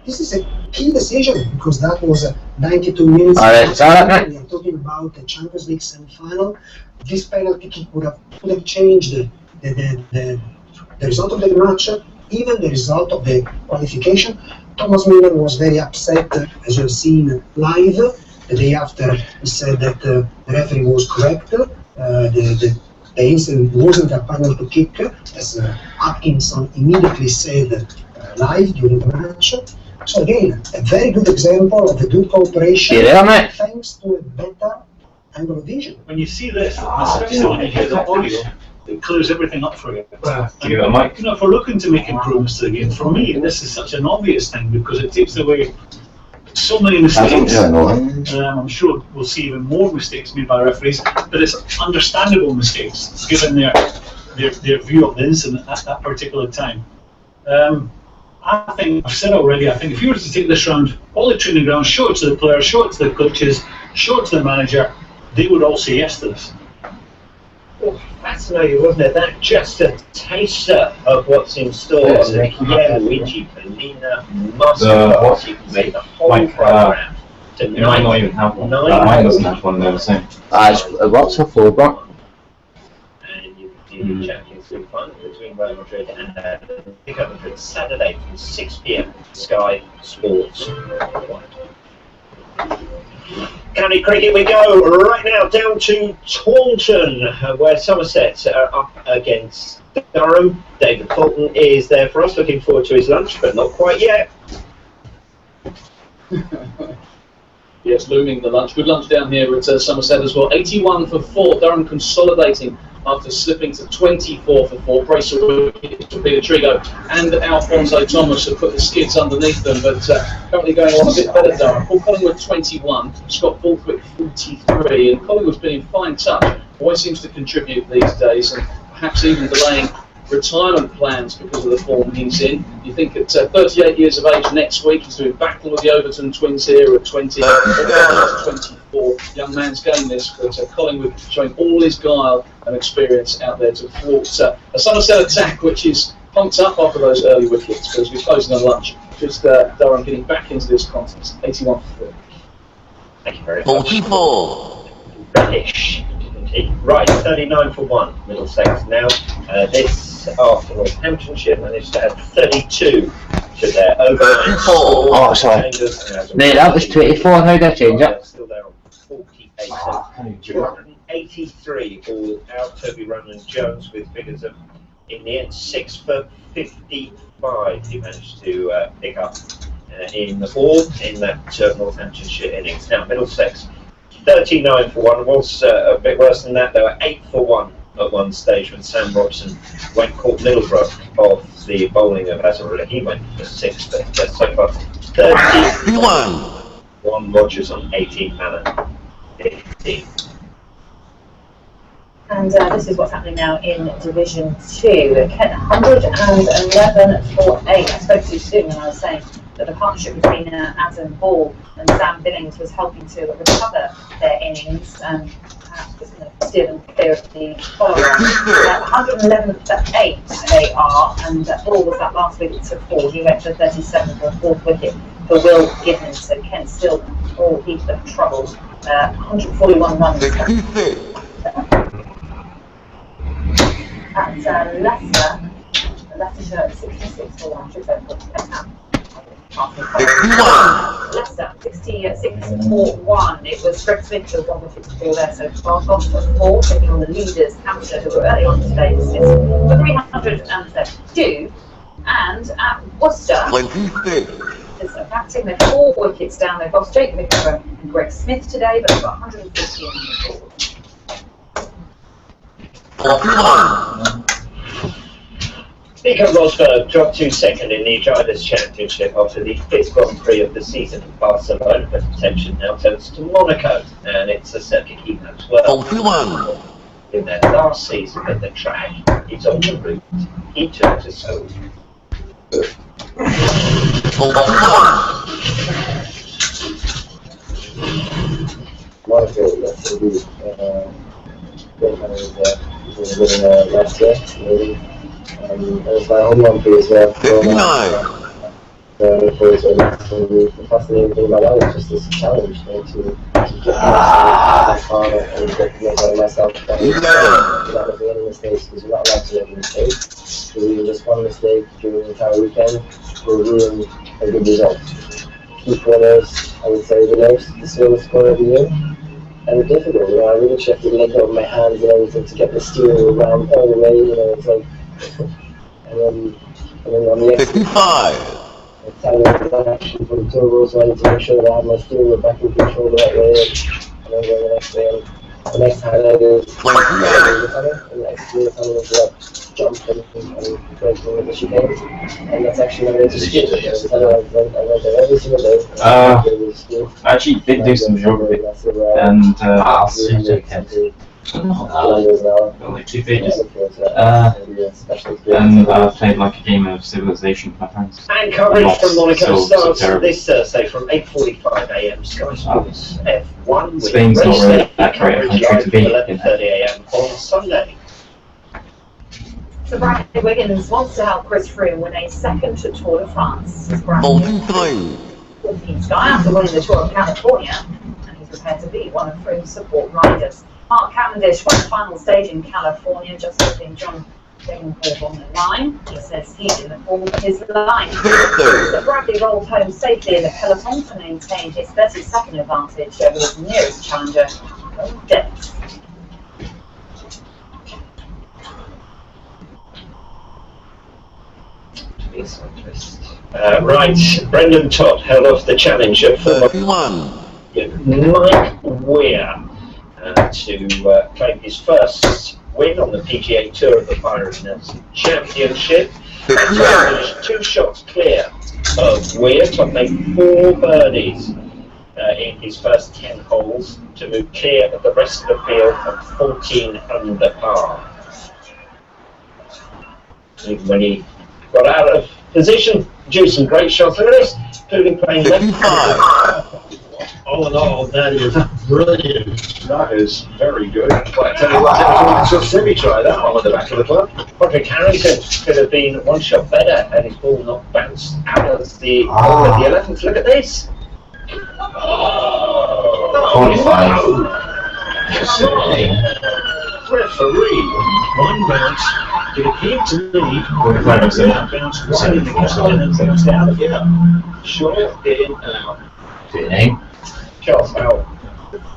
This is a key decision because that was 92 minutes. All right, we are talking about the Champions League semi-final. This penalty kick would have changed the result of the match, even the result of the qualification. Thomas Müller was very upset, as you have seen live. The day after, he said that the referee was correct. The incident wasn't a penalty kick, as Atkinson immediately said live during the match. So again, a very good example of the good cooperation thanks to a better angle of vision. When you see this, especially when you hear the audio, it clears everything up for you. If we're looking to make improvements to the game, for me, this is such an obvious thing because it takes away so many mistakes. I'm sure we'll see even more mistakes made by referees, but it's understandable mistakes given their view of the incident at that particular time. I think, I've said already, I think if you were to take this round, all the training grounds, show it to the players, show it to the coaches, show it to the manager, they would all say yes to this. Well, fascinating, wasn't it? That just a taster of what's in store. Yeah, Luigi Polina must make the whole program to 9. Might not even have one. Mine doesn't have one, they're the same. What's a fullback? And you can do the Champions League final between Real Madrid and Atletico Madrid Saturday from 6 PM Sky Sports. County cricket we go right now down to Taunton, where Somerset are up against Durham. David Fulton is there for us, looking forward to his lunch, but not quite yet. Yes, looming the lunch. Good lunch down here at Somerset as well. 81 for 4. Durham consolidating after slipping to 24 for 4. Bracer to Peter Trigo and Alfonso Thomas have put the skids underneath them, but currently going on a bit better. Durham. Paul Collingwood 21, Scott Borthwick 43, and Collingwood's been in fine touch. Always seems to contribute these days, and perhaps even delaying retirement plans because of the form he's in. You think at 38 years of age next week, he's doing battle with the Overton twins here at 20, 24. Young man's game this, but Collingwood showing all his guile and experience out there to thwart a Somerset attack, which is pumped up after those early wickets because we're closing on lunch. Just Durham getting back into this contest. 81 for 4. Thank you very much. 44. British. Right, 39 for 1, Middlesex now. This after Northamptonshire managed to have 32 to their overnight score. Oh, sorry. No, that was 24. How did I change it? Still there on 48. 283 all out. Toby Ronan Jones with figures of, in the end, 6 for 55. He managed to pick up in all in that Northamptonshire innings. Now, Middlesex 39 for 1, was a bit worse than that. They were 8 for 1 at one stage when Sam Robson went caught Middlebrook of the bowling of Azarilla. He went for 6, but so far 31. Rogers on 18, Mallon 15. And this is what's happening now in Division 2. Kent 111 for 8. I spoke to you soon when I was saying that the partnership between Adam Ball and Sam Billings was helping to recover their innings and perhaps just going to steer them clear of the follow-on. 111 for 8 they are, and Ball was that last wicket to 4. He went for 37 for a 4th wicket for Will Gibbons, so Kent still all heap of trouble. 141 runs. At Leicester, Leicestershire 66 for 1. Leicester 66 for 1. It was Greg Smith who won the 54 there so far. Gone for 4, taking on the leaders, Hampshire, who were early on today, for 332. And at Worcester, is batting. They're 4 wickets down. They've lost Jake Mickleborough and Greg Smith today, but they've got 150 on the board. Nico Rosberg dropped to second in the Drivers' Championship after the 5th Grand Prix of the season in Barcelona, but attention now turns to Monaco, and it's a circuit he knows well. In their last season at the track, he's on the route he took to Seoul. Monaco, that's a good winning last year. it's my home run piece as well. The fascinating thing about that is just this challenge, to get harder and get to make myself better. Without making any mistakes, because you're not allowed to make mistakes. So even just one mistake during the entire weekend will ruin a good result. Key corners, I would say, the slowest corner of the year. And it's difficult, I really have to let go of my hands and everything to get the steering wheel around all the way, it's like, and then on the exit, telling me the action for the turbo, so I need to make sure that I have my steering wheel back in control the right way, and then go the next way. And the next highlight is the tunnel, and the next tunnel is like jump and break through the chicane, and that's actually my way to ski. I went there every single day. I actually did do some geography, and like 2 pages. And I played like a game of Civilization with my friends. And coverage from Monaco starts this Thursday from 8:45 AM. Sky Sports F1 with Spain's not really that great a coverage country live to be from 11:30 AM on Sunday. So Bradley Wiggins wants to help Chris Froome win a second Tour de France. Team Sky after winning the Tour of California, and he's prepared to be one of Froome's support riders. Mark Cavendish won the final stage in California, just leaving John Degenkolb on the line. He says he's in the form of his line. But Bradley rolled home safely in the peloton to maintain his 32nd advantage over his nearest challenger, Dennis. Right, Brendan Todd held off the challenger for Mike Weir to claim his first win on the PGA Tour of the Pioneers Championship. And finished 2 shots clear of Weir, but made 4 birdies in his first 10 holes to move clear of the rest of the field from 14 under par. Even when he got out of position, drew some great shots. Look at this, including playing left. All in all, that is brilliant. That is very good. Well, I tell you what, so Simi try that one at the back of the club. Patrick Harrington could have been 1 shot better, and his ball not bounced out of the 11th. Look at this. Oh, 45. Referee, 1 bounce. It appeared to me that bounce considering the Castellan and bounced out. Yeah. Short in and out. Charles Howell,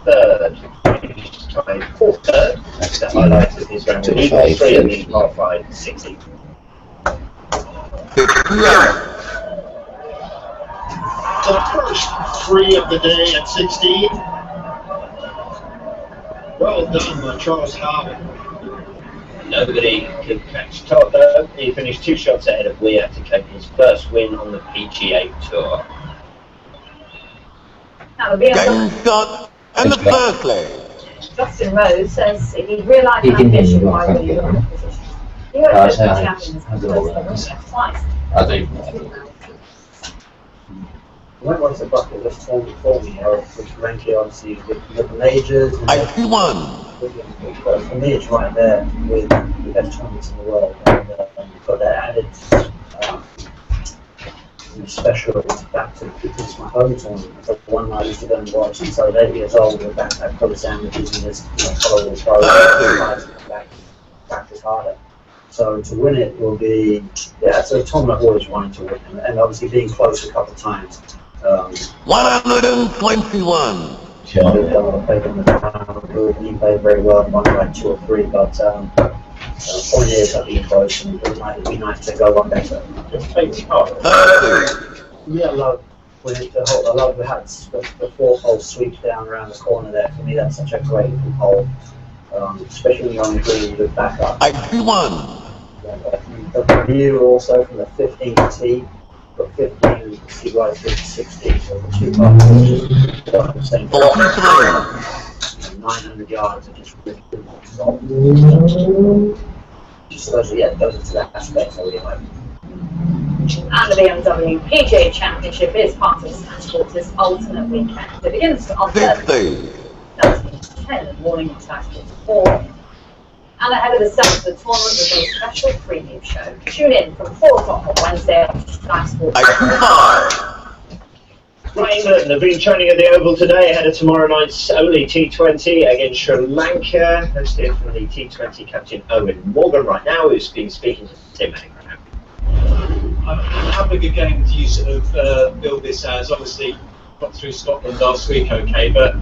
third. Time 4th third. That highlighted his round of eagle 3 and the par 5 60. The first 3 of the day at 16. Well done, Charles Howell. Nobody could catch Todd though. He finished 2 shots ahead of Weir to claim his first win on the PGA Tour. Now the BMW and the first place. Justin Rose says he realised an ambition by winning the position. He hopes that the champions can close the winner twice. I do. That was a bucket list form before we which frankly obviously with the majors. And for me, it's right there with the best tournaments in the world, and you've got that added special factor because it's my home tournament. So one night I used to go and watch, and so at 8 years old, we're back at Cola sandwiches and just follow the program, practice harder. So to win it will be, it's a tournament I've always wanted to win, and obviously being close a couple of times. 121. He played very well, won like 2 or 3, but point is I've been close, and it might be nice to go one better. Yeah, I love when I love the 4th hole sweeps down around the corner there. For me, that's such a great hole, especially when you're on the green with backup. The view also from the 15th tee. But 15 tee right to 16, so the 2 putts just the same 900 yards are just really good. Just those are to that aspect I really like. And the BMW PGA Championship is part of Sky Sports' Ultimate Weekend. It begins on Thursday. That's 10 in the morning on Sky Sports 4. And ahead of the start of the tournament, we've got a special preview show. Tune in from 4 o'clock on Wednesday on Sky Sports. Right, England have been training at the Oval today ahead of tomorrow night's only T20 against Sri Lanka. Let's hear from the T20 captain Owen Morgan right now, who's been speaking to Tim Henning right now. How big a game do you sort of build this as? Obviously, got through Scotland last week, okay, but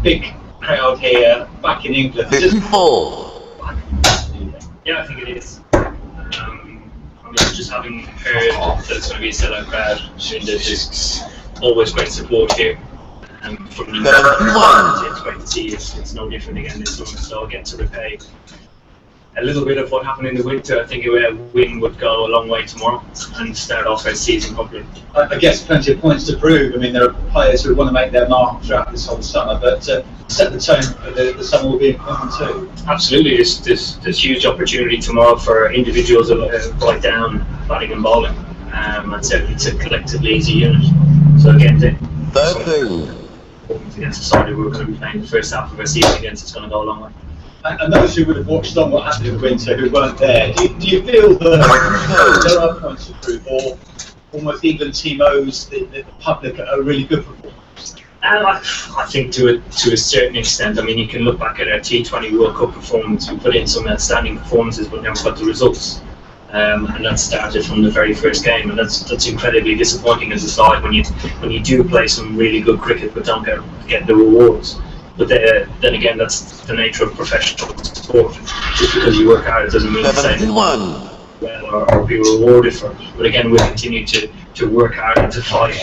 big crowd here, back in England. 54. Yeah, I think it is. I mean, just having heard that it's going to be a sellout crowd, there's always great support here. From the it's great to see. It's no different again this summer, so I'll get to repay a little bit of what happened in the winter. I think a win would go a long way tomorrow and start off our season properly. I guess plenty of points to prove. I mean, there are players who want to make their mark throughout this whole summer, but set the tone for the summer will be important too. Absolutely, there's huge opportunity tomorrow for individuals to right down batting and bowling, and certainly to collectively as a unit. So again, 13. Against a side who we're going to be playing the first half of our season against, it's going to go a long way. And those who would have watched on what happened in the winter who weren't there, do you feel that there are points to prove, or almost England team owes the public a really good performance? I think to a certain extent. I mean, you can look back at our T20 World Cup performance. We put in some outstanding performances, but never got the results. And that started from the very first game, and that's incredibly disappointing as a side when you do play some really good cricket but don't get the rewards. But then again, that's the nature of professional sport. Just because you work hard, it doesn't mean to say well or be rewarded for it. But again, we'll continue to work hard and to fight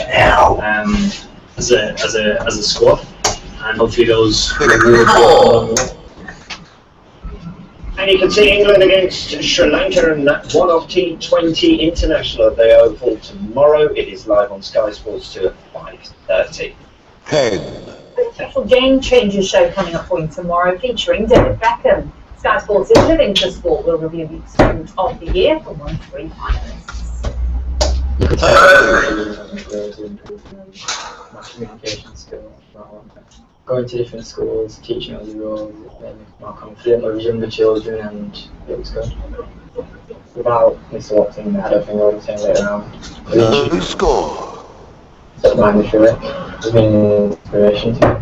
as a squad, and hopefully those rewards will go along the way. And you can see England against Sri Lanka and that one-off T20 International at the Oval tomorrow. It is live on Sky Sports 2 at 5:30. 10. A special game changers show coming up for you tomorrow, featuring David Beckham. Sky Sports' Living for Sport will review the Student of the Year for 1 3 finalists. Communication skills, going to different schools, teaching other roles, making me more confident with younger children, and it was good. Without Mr. Watson, I don't think I would have turned it around. Who score? Don't mind me through it. It's been an inspiration to me.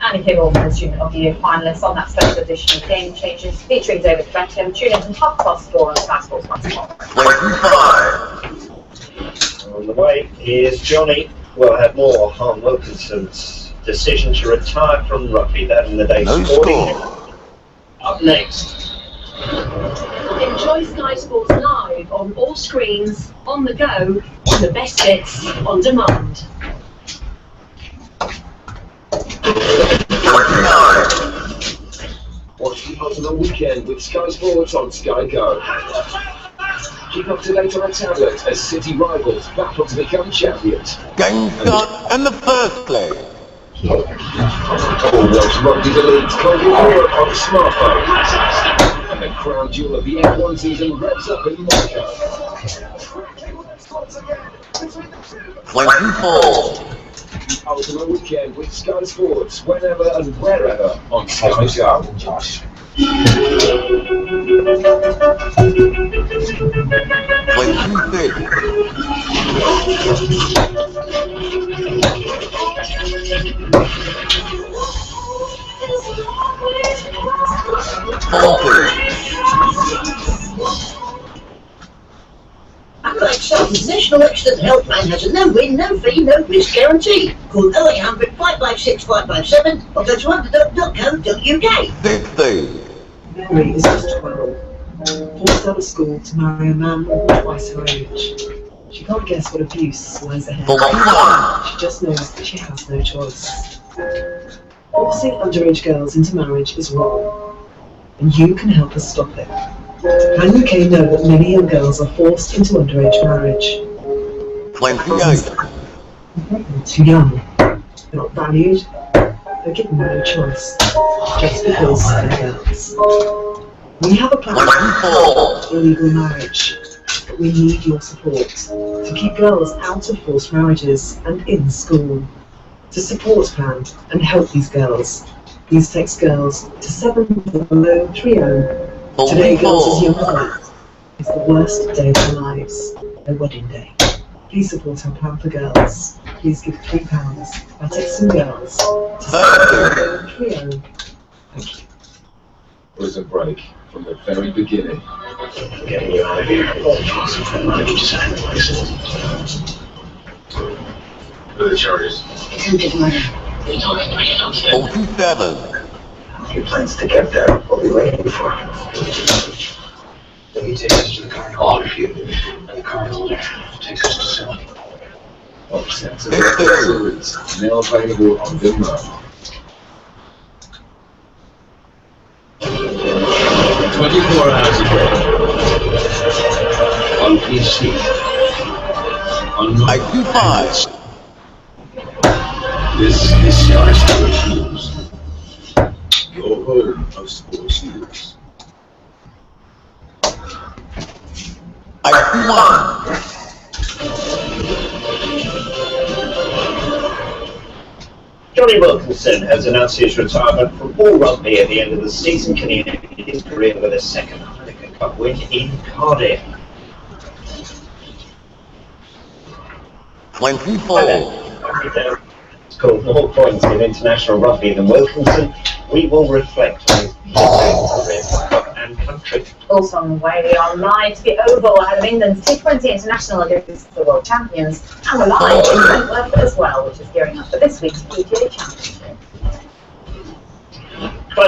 And he came over as Student of the Year finalists on that special edition of Game Changers featuring David Beckham. Tune in from 4:30 on Sky Sports 25. On the way is Johnny. We'll have more Harm Wilkinson's decision to retire from rugby there in the day's sporting. Up next. Enjoy Sky Sports live on all screens, on the go, and the best bits on demand. Watch the Ultimate Weekend with Sky Sports on Sky Go. Keep up to date on our tablet as City rivals battle to become champions. Game start and the first play. All Welsh Rugby the League's Cold War on smartphone. And the crown jewel of the F1 season revs up in Monaco. 24. Ultimate Weekend with Sky Sports whenever and wherever on Sky Go. 26. This National Accident Helpline has a no-win, no-fee, no-risk guarantee. Call 0800 556 557 or go to underdog.co.uk. 50. Mary is just 12, forced out of school to marry a man twice her age. She can't guess what abuse lies ahead. She just knows that she has no choice. Forcing underage girls into marriage is wrong, and you can help us stop it. Can UK know that many young girls are forced into underage marriage? 28. They're too young. They're not valued. They're given no choice, just because they're girls. We have a plan for illegal marriage, but we need your support to keep girls out of forced marriages and in school. To support plan and help these girls, These takes girls to 70030. Today, girls as young as that is the worst day of their lives, their wedding day. Please support our plan for girls. Please give £3 by texting girls to 70030. Thank you. Prison Break from the very beginning. Getting you out of here. Who are the charges? Attempted murder. 47. He plans to get there. We'll be waiting for him. Then he takes us to the card holder, and the card holder takes us to Sylvie. Now available on demand. 24 hours ago. On PC. On 85. This is Star Sports News. Your home of sports news. 81. Johnny Wilkinson has announced his retirement from all rugby at the end of the season, continuing his career with a second Heineken Cup win in Cardiff. 24. Scored more points in international rugby than Wilkinson. We will reflect on his career for club and country. Also on the way, we are live to the Oval ahead of England's T20 International against the World Champions, and we're live in Wentworth as well, which is gearing up for this week's PGA Championship.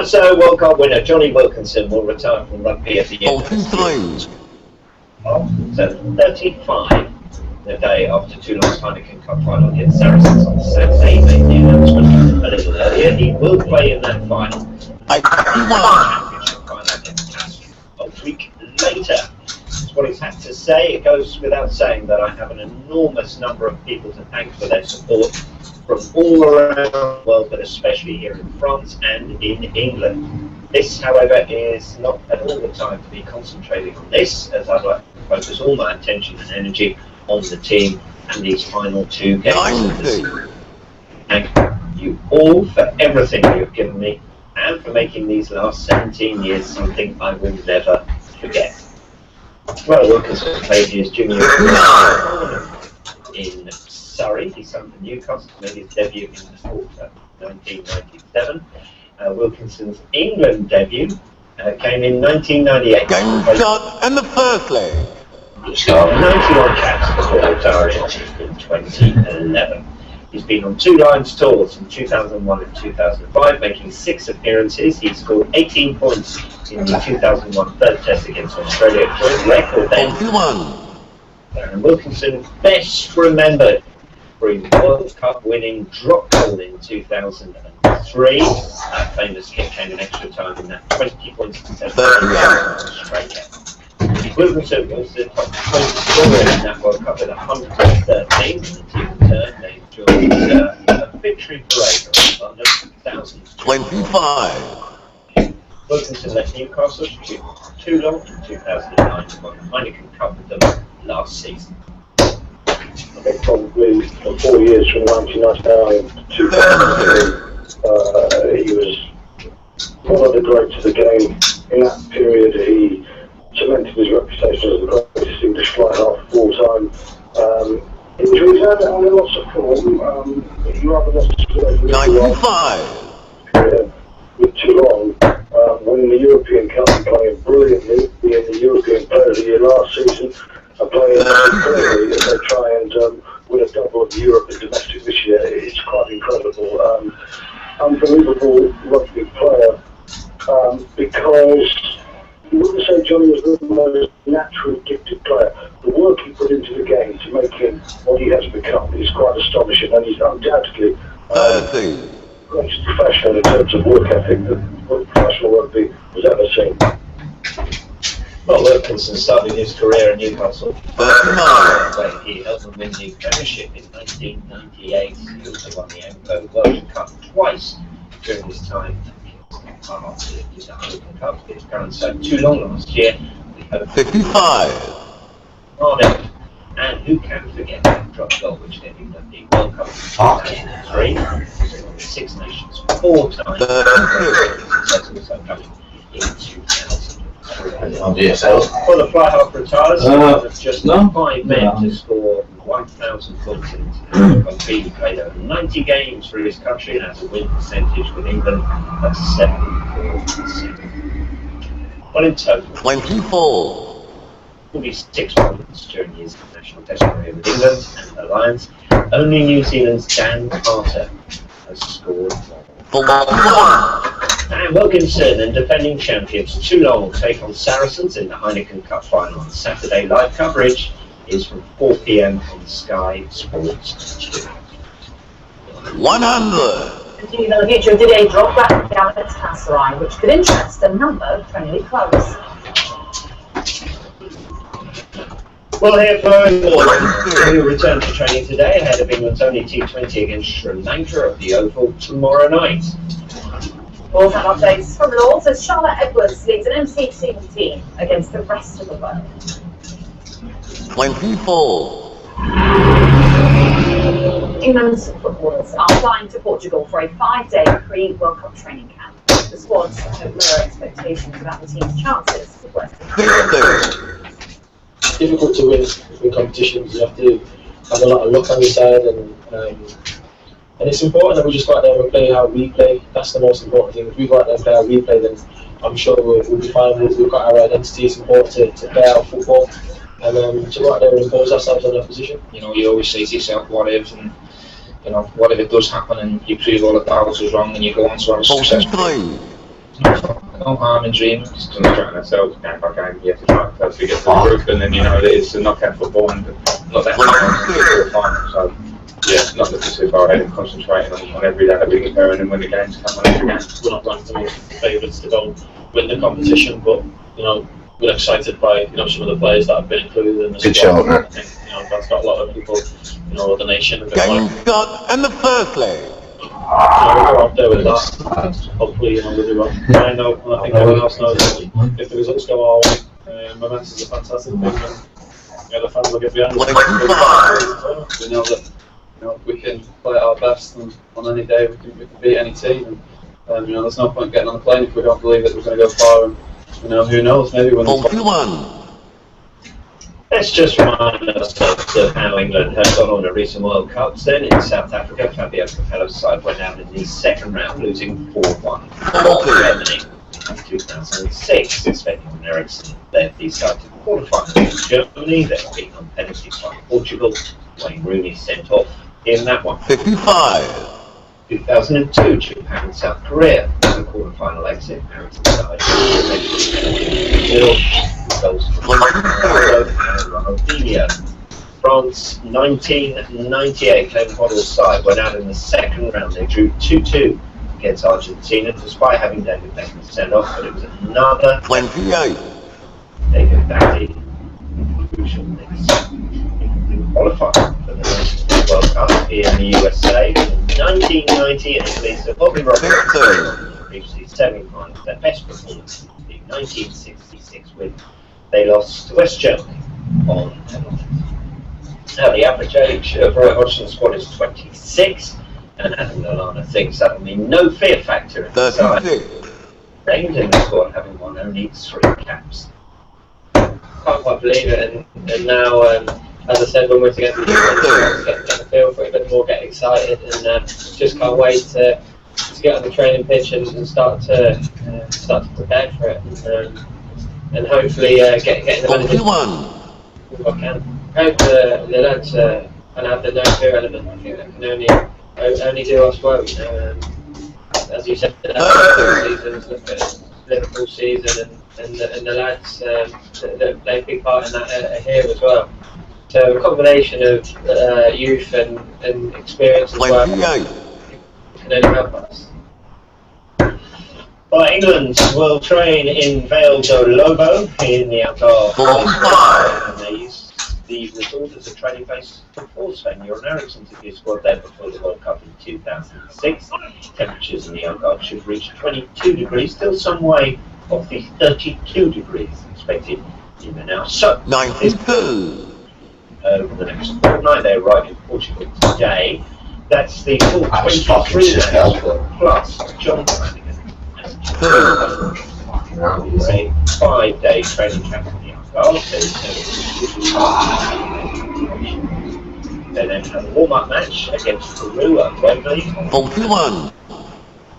So, World Cup winner Johnny Wilkinson will retire from rugby at the end of the season. So, 35. The day after Toulon's Heineken Cup final against Saracens on Saturday, he made the announcement a little earlier. He will play in that final. Championship final against Castres a week later. That's what he's had to say. It goes without saying that I have an enormous number of people to thank for their support from all around the world, but especially here in France and in England. This, however, is not at all the time to be concentrating on this, as I'd like to focus all my attention and energy on the team and these final two games. Thank you all for everything you've given me and for making these last 17 years something I will never forget. Well, Wilkinson played his junior in Surrey. He signed for Newcastle, made his debut in the sport in 1997. Wilkinson's England debut came in 1998. Game shot and the first leg. 91 caps for the Argentina in 2011. He's been on 2 Lions tours in 2001 and 2005, making 6 appearances. He scored 18 points in the 2001 third test against Australia, joint record then. And Wilkinson best remembered for his World Cup winning drop goal in 2003. That famous kick came in extra time in that 20 points to Australia. Wilkinson was the top 20 scorer in that World Cup with 113, and the team returned. They enjoyed a victory parade of London, thousands. 25. Wilkinson left Newcastle to Toulon in 2009 and won the Heineken Cup with them last season. I think probably for 4 years from 1999 to 2003, he was one of the greats of the game. In that period, he cemented his reputation as the greatest English fly half of all time. Injuries and lots of form. You have a lot of 95. With Toulon, winning the European Cup and playing brilliantly, being the European Player of the Year last season, and playing incredibly as they try and win a double of Europe and domestic this year. It's quite incredible. Unbelievable rugby player, because you wouldn't say Johnny was the most naturally gifted player. The work he put into the game to make him what he has become is quite astonishing, and he's undoubtedly greatest professional in terms of work ethic that professional rugby has ever seen. Well, Wilkinson started his career in Newcastle. He helped them win the Premiership in 1998. He also won the Anglo World Cup twice during his time. His parents had Toulon last year. 55. On it. And And who can forget that drop goal which gave England the World Cup in 2003, the Six Nations 4 times, also coming in 2000. For the fly half retires, just 5 men to score 1,000 points in rugby. Played over 90 games for his country and has a win percentage with England of 74%. Well, in total, 24. 46 points during his international test career with England and the Lions. Only New Zealand's Dan Carter has scored more. And Wilkinson and defending champions Toulon will take on Saracens in the Heineken Cup final on Saturday. Live coverage is from 4 p.m. on Sky Sports 2. 100. Continuing on the future of Didier Drogba and Galatasaray, which could interest a number of Premier League clubs. Well, here for who return to training today ahead of England's only T20 against Sri Lanka at the Oval tomorrow night. All time updates from Lords as Charlotte Edwards leads an MC2 team against the rest of the world. 24. England's footballers are flying to Portugal for a 5-day pre-World Cup training camp. The squads have lower expectations about the team's chances for West. It's difficult to win competitions. You have to have a lot of luck on your side, and it's important that we just go out there and play how we play. That's the most important thing. If we go out there and play how we play, then I'm sure we'll be fine. We've got our identity. It's important to play our football and to go out there and impose ourselves on that position. You know, you always say to yourself, what if, and you know, what if it does happen and you prove all the doubts was wrong and you go on to have a success? No harm in dreaming, just trying ourselves game by game. You have to try ourselves to get to the group, and then you know it is a knockout football and not that time. So yeah, not looking too far ahead and concentrating on every day that we get going and when the games come on every game. We're not going to be favourites to go win the competition, but you know, we're excited by some of the players that have been included in the squad. I think that's got a lot of people, the nation. Game shot and the first leg. We'll go out there with that. Hopefully, we'll do well. I know, and I think everyone else knows that if the results go our way, momentum is a fantastic thing, and the fans will get behind us. We know that we can play at our best, and on any day we can beat any team. And there's no point getting on the plane if we don't believe that we're going to go far. And who knows? Maybe when. Let's just remind ourselves of how England has gone on to recent World Cups. Then in South Africa, Fabio Capello's side went out in the second round, losing 4-1 to Germany. In 2006, Sven Eriksson led the side to the quarterfinals against Germany. They were beaten on penalties by Portugal. Wayne Rooney sent off in that one. 55. 2002, Japan and South Korea was the quarterfinal exit. Eriksson's side goals from Ronaldo and Ronaldinho. France 1998 Glenn Hoddle's side went out in the second round. They drew 2-2 against Argentina, despite having David Beckham sent off, but it was another 28. David Batty crucial next qualifier for the World Cup in the USA. In 1990, and it leads to Bobby Robson reached the semi-finals. Their best performance in the 1966 win. They lost to West Germany on penalties. Now, the average age of Roy Hodgson's squad is 26, and Adam Lallana thinks that will mean no fear factor in the side. Named in the squad, having won only 3 caps. Can't quite believe it, and now, as I said, when we're together, get a feel for it a bit more, get excited, and just can't wait to get on the training pitch and start to prepare for it, and hopefully get in the manager. If I can. I hope the lads can have the no-fear element. I think that can only do us well. As you said, seasons, look at Liverpool's season, and the lads that play a big part in that are here as well. So a combination of youth and experience as well can only help us. Well, England will train in Vale do Lobo in the Algarve, and they use the resort as a training base for Sven Eriksson to be a squad there before the World Cup in 2006. Temperatures in the Algarve should reach 22 degrees, still some way off the 32 degrees expected in the now. So, 92. over the next fortnight. They arrive in Portugal today. That's the full 23 plus John Flanagan. It's a 5-day training camp in the Algarve. They then have a warm-up match against Peru at Wembley. 41.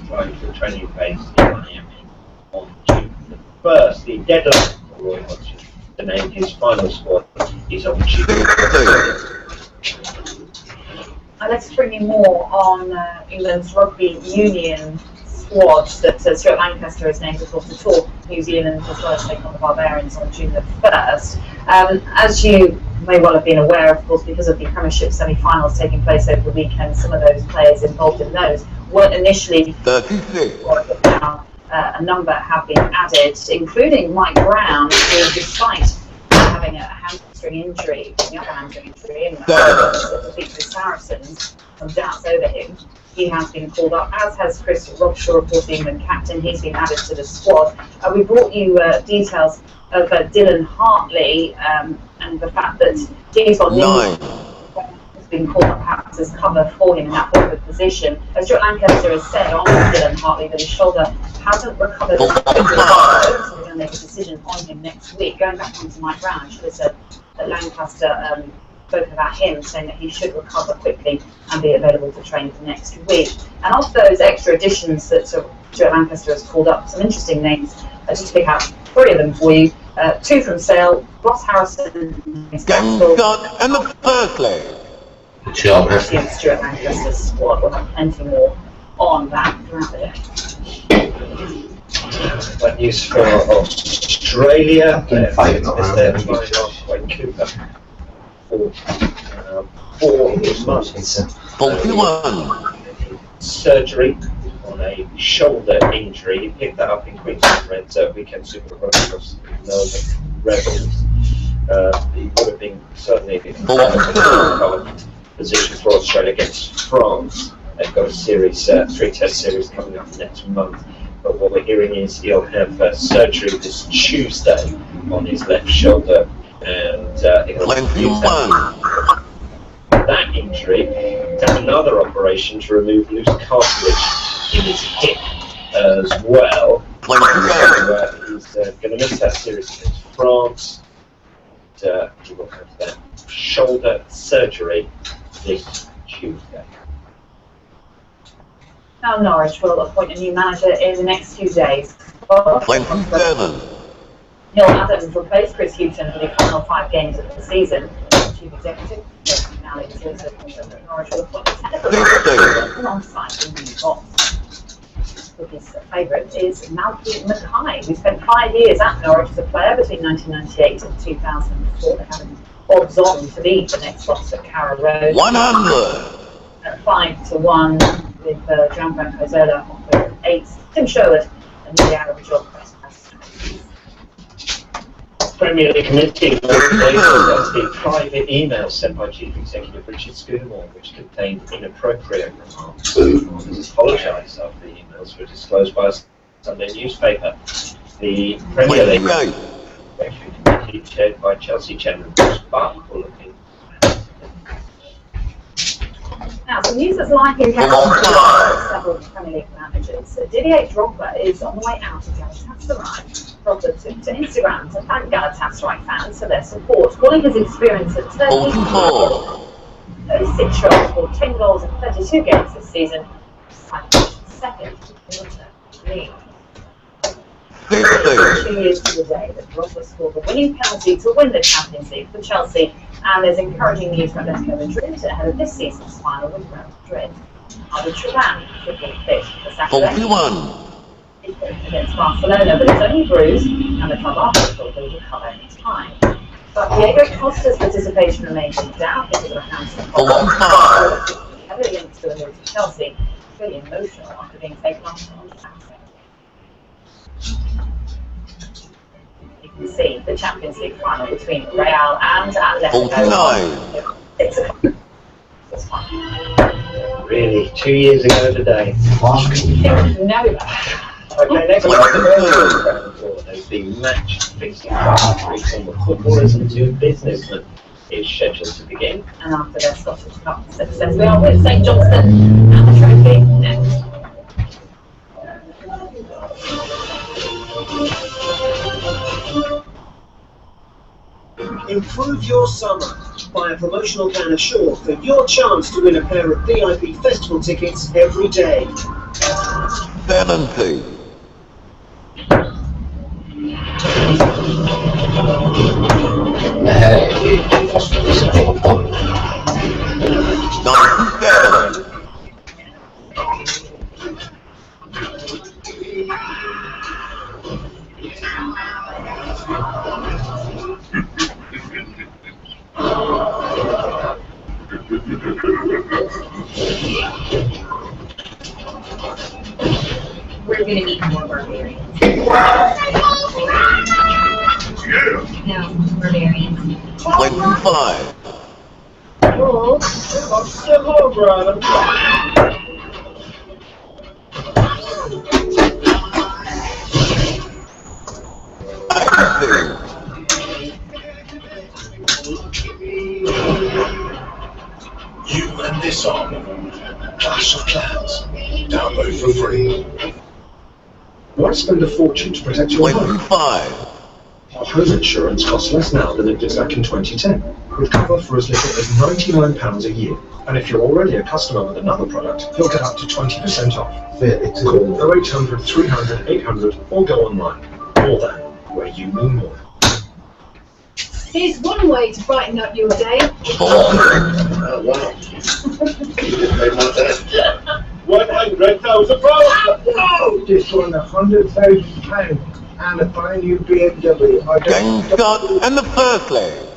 Right to the training base in Miami on June the 1st. The deadline for Roy Hodgson to name his final squad is on June the 3rd. Let's bring you more on England's rugby union squad that Stuart Lancaster has named, of course, to tour New Zealand as well as take on the Barbarians on June the 1st. As you may well have been aware, of course, because of the Premiership semi-finals taking place over the weekend, some of those players involved in those weren't initially 36. but now a number have been added, including Mike Brown, who, despite having a hamstring injury, the other hamstring injury, and the Saracens, some doubts over him, he has been called up, as has Chris Robshaw, of course, the England captain. He's been added to the squad. We brought you details of Dylan Hartley and the fact that James Bond has been called up perhaps as cover for him in that forward position. As Stuart Lancaster has said on Dylan Hartley that his shoulder hasn't recovered, so we're going to make a decision on him next week. Going back onto Mike Brown, I should have said that Lancaster spoke about him, saying that he should recover quickly and be available to train for next week. And of those extra additions that Stuart Lancaster has called up, some interesting names, just to pick out 3 of them for you. 2 from Sale, Ross Harrison, and the Firstly. Stuart Lancaster's squad. We'll have plenty more on that throughout the day. Bad news for Australia. Their fine off Wayne Cooper for 4 months. 41. Surgery on a shoulder injury. He picked that up in Queensland Reds weekend Super Rugby across the Melbourne Rebels. He would have been certainly in a position for Australia against France. They've got a series, 3-test series coming up next month. But what we're hearing is he'll have surgery this Tuesday on his left shoulder, and he'll use that injury to have another operation to remove loose cartilage in his hip as well. So, he's going to miss that series against France. He will have that shoulder surgery this Tuesday. Now Norwich will appoint a new manager in the next few days. 27. Neil Adams replaced Chris Hughton for the final 5 games of the season. Chief Executive, now Norwich will appoint a technical director alongside the new boss. His favourite is Malky Mackay, who spent 5 years at Norwich as a player between 1998 and 2004. They have odds on to lead the next boss at Carrow Road. 100. At 5-1 with Gianfranco Zola offered 8. Tim Sherwood and the average of press. Premier League committee that's the private email sent by Chief Executive Richard Scudamore, which contained inappropriate remarks. He apologised after the emails were disclosed by a Sunday newspaper. The Premier League committee, chaired by Chelsea chairman Bruce Buck, will look in. Now, some news that's likely to happen for several Premier League managers. Didier Drogba is on the way out of Galatasaray. Drogba took to Instagram to thank Galatasaray fans for their support, calling his experience at Turkey. 36-year-old scored 10 goals in 32 games this season, second in the league. 2 years to the day that Drogba scored the winning penalty to win the Champions League for Chelsea, and there's encouraging news from Atletico Madrid ahead of this season's final with Real Madrid. Albert Traban could be fit for Saturday against Barcelona, but it's only bruised, and the club are hopeful he'll recover in time. But Diego Costa's participation remains in doubt because of a hamstring problem, heavily linked to a move to Chelsea. Really emotional after being taken off on Saturday. You can see the Champions League final between Real and Atletico. 6 o'clock. Really, 2 years ago today. No. Okay, next week, there's the match fixing factories on the footballers and 2 businessmen. is scheduled to begin. And after their Scottish Cup success, we are with St Johnstone and the trophy next. Improve your summer. Buy a promotional can of Shaw for your chance to win a pair of VIP festival tickets every day. 70. 97. We're going to need more barbarians. No, barbarians. 25. Oh, hello, brother. You and this arm. Clash of Clans. Download for free. Why spend a fortune to protect your home? 25. Home insurance costs less now than it did back in 2010, with cover for as little as £99 a year. And if you're already a customer with another product, you'll get up to 20% off. Call 0800 300 800 or go online. More than, where you mean more. Here's one way to brighten up your day. Oh, wow. 100,000 pounds! Oh, just won £100,000 and a brand new BMW. Game Scott and the first leg.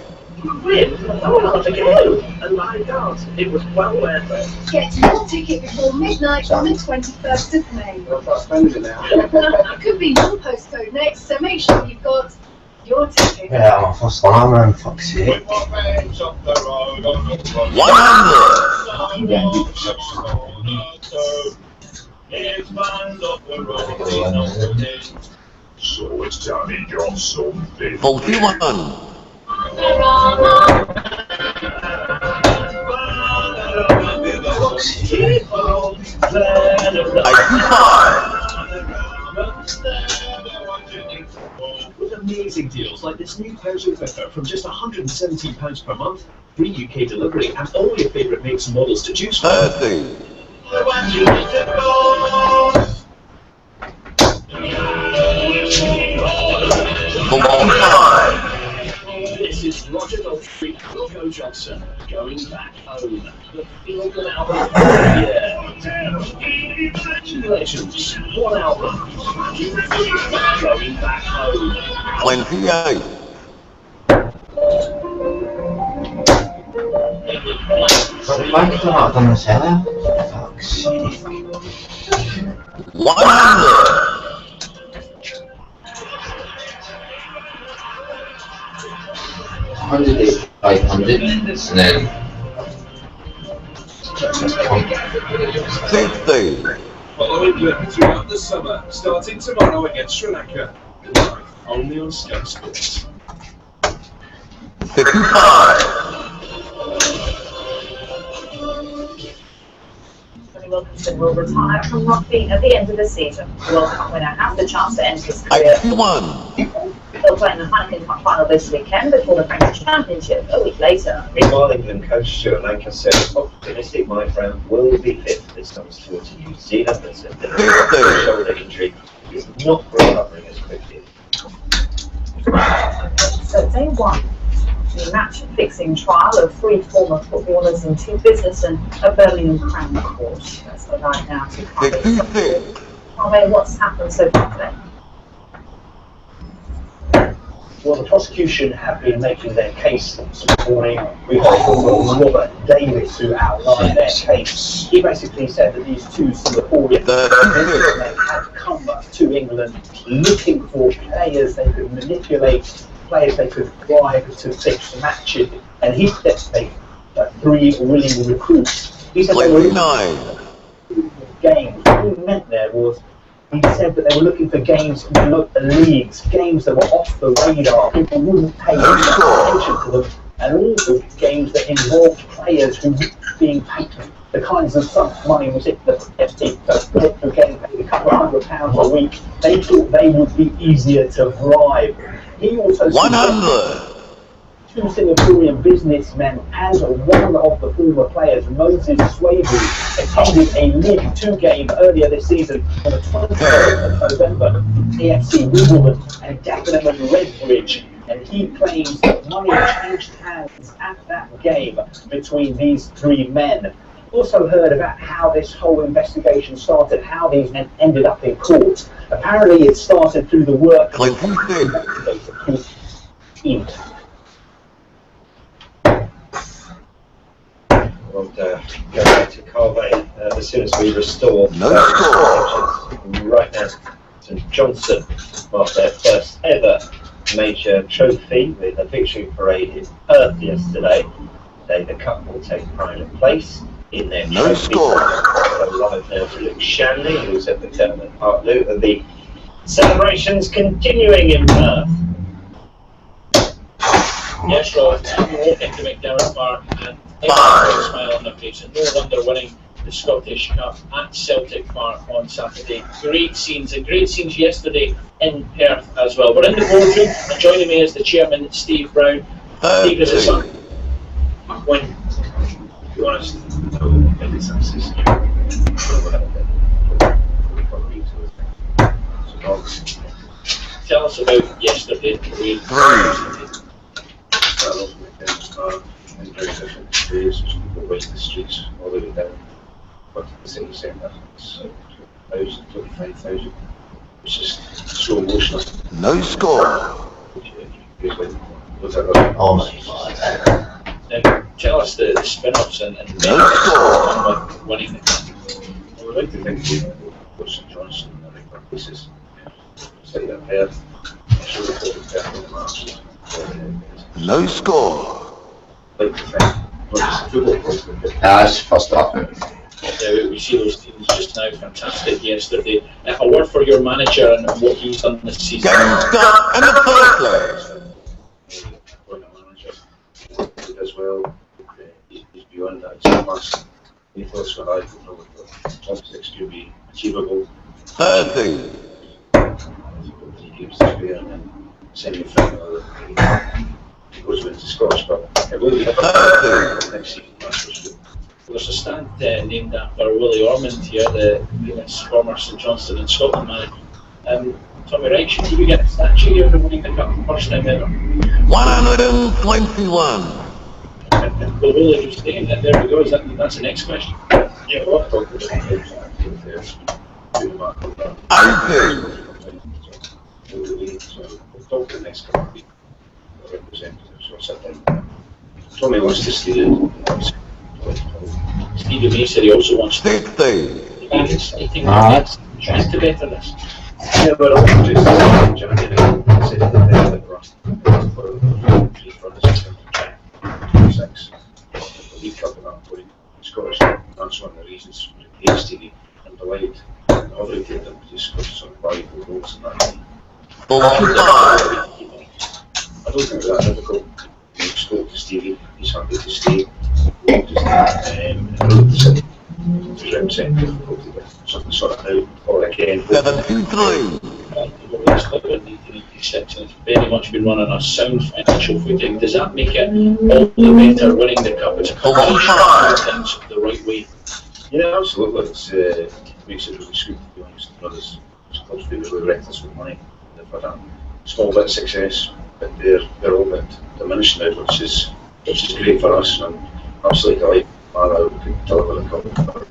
Win! Oh, again! And my God, it was well worth it. Get your ticket before midnight on the 21st of May. What's that spending now? It could be your postcode next, so make sure you've got your ticket. Yeah, I'm off a slammer and fuck's sake. 100. So it's Tommy Johnson. 41. 85. With amazing deals like this new Peugeot Vipper from just £117 per month, free UK delivery, and all your favourite makes and models to choose from. 30. 45. This is Roger Daltrey, Wilco Johnson, going back home. The feel good album of the year. Two legends, one album. Going back home. 28. 100. 100 is 500, and then 50. Follow England throughout the summer, starting tomorrow against Sri Lanka. Live only on Sky Sports. 55. Wilkinson will retire from rugby at the end of the season. The World Cup winner has the chance to end his career. 81. They'll play in the Heineken Cup final this weekend before the French Championship a week later. Meanwhile, England coach Stuart Lanka said, optimistic my friend will be fit this summer's tour to New Zealand, but said that the shoulder injury is not recovering as quickly. So day one, the match-fixing trial of three former footballers in two business and a Birmingham Crown Court. That's the right now to cover. Harvey, what's happened so far today? Well, the prosecution have been making their case this morning. We heard from Robert Davis, who outlined their case. He basically said that these two Singaporean men had come to England looking for players they could manipulate, players they could bribe to fix matches, and he said they three willing recruits. He said they were games. What he meant there was, he said that they were looking for games in leagues, games that were off the radar. People wouldn't pay attention to them, and also games that involved players who were being paid the kinds of sum money was it that were getting paid a couple of £100 a week. They thought they would be easier to bribe. He also 100. Two Singaporean businessmen and one of the former players, Moses Swaby, attended a League 2 game earlier this season on the 23rd of November, AFC Wimbledon and Dagenham and Redbridge, and he claims that money changed hands at that game between these three men. Also heard about how this whole investigation started, how these men ended up in court. Apparently it started through the work of the team. We'll go back to Carvey as soon as we restore right now. St Johnstone marked their first ever major trophy with a victory parade in Perth yesterday. Today the cup will take pride of place in their trophy. So live now to Luke Shanley, who's at the Tournament Park Loop, and the celebrations continuing in Perth. Yes, Rob, into McDermott Park and a smile on their face, and no wonder winning the Scottish Cup at Celtic Park on Saturday. Great scenes yesterday in Perth as well. We're in the boardroom, and joining me is the chairman, Steve Brown. Steve, is it something? When? To be honest, tell us about yesterday. And very different days, which people wait the streets all the way down. But at the same time, it's 25,000, which is so emotional. No score. Oh my God. Tell us the spin-offs and winning the cup. I would like to think we put St Johnstone in the right places. It's like that Perth. I'm sure we've got Perth in the match. No score. That's first off. We see those teams just now, fantastic yesterday. A word for your manager and what he's done this season. Start in the first place. As well, he's beyond that. It's past ethos what I think the top 6 to be achievable. 30. He keeps this way and then semi-final. He goes into Scottish, but it will be next season. There's a stand named after Willie Ormond here, the famous former St Johnstone and Scotland manager. Tommy Wright, should we get a statue here for winning the cup first time ever? 121. Will Willie just stay? There we go. That's the next question. Yeah, well, I'll talk about the next couple of weeks. Representatives or something. Tommy wants to stay in. Stevie May said he also wants to. 60. Tries to better this. Yeah, but I'm just Johnny said that they're for us for the system to try 6. The League Cup at that point. Scottish, that's one of the reasons we replaced TV and delayed and overrated them to score some valuable goals in that game. 45. I don't think it's that difficult. You spoke to Stevie, he's happy to stay. To represent difficulty with something sort of out or again. 73. It's very much been running on a sound financial footing. Does that make it all the better winning the cup? It's a combination of things the right way. Yeah, absolutely. It makes it really sweet, to be honest. Brothers, clubs be really reckless with money. They've had a small bit of success, but they're all bit diminished now, which is great for us. And absolutely delighted we could deliver the cup.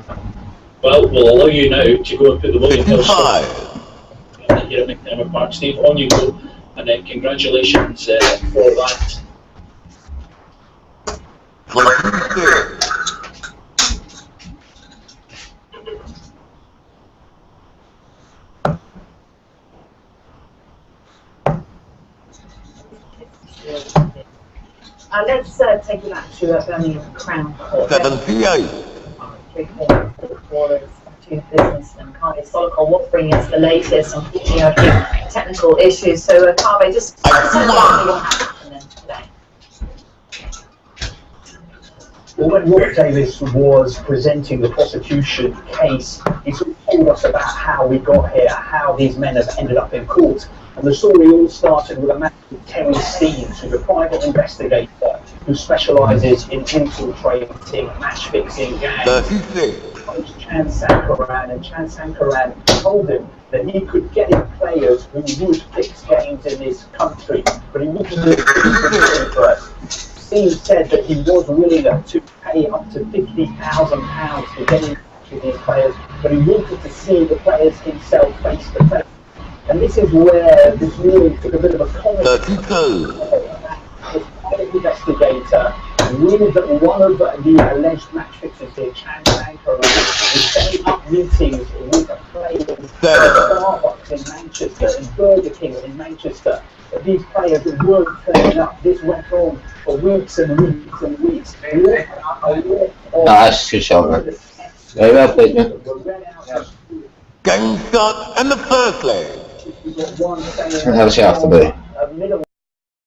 Well, we'll allow you now to go and put the William Hill stop here at McDermott Park. Steve, on you go, and then congratulations for that. Let's take you back to Birmingham Crown Court. 78. 3 footballers, 2 businessmen. Carvey Solokol, what's bringing us the latest? Unfortunately, I think technical issues. So, Carvey, just tell us what happened then today. Well, when Robert Davis was presenting the prosecution case, he sort of told us about how we got here, how these men have ended up in court. And the story all started with a man called Terry Steens, who's a private investigator who specialises in infiltrating match-fixing gangs. Chan Sankaran, and Chan Sankaran told him that he could get in players who would fix games in this country, but he wouldn't do it first. Steens said that he was willing to pay up to £50,000 to get in with these players, but he wanted to see the players himself face to face. And this is where this really took a bit of a comment. The private investigator ruled that one of the alleged match fixers here, Chan Sankaran, was setting up meetings with the players at Starbucks in Manchester and Burger King in Manchester. But these players weren't turning up. This went on for weeks and weeks and weeks. That's good shot, man. Very well played, man. Game start and the first leg. How does she have to be?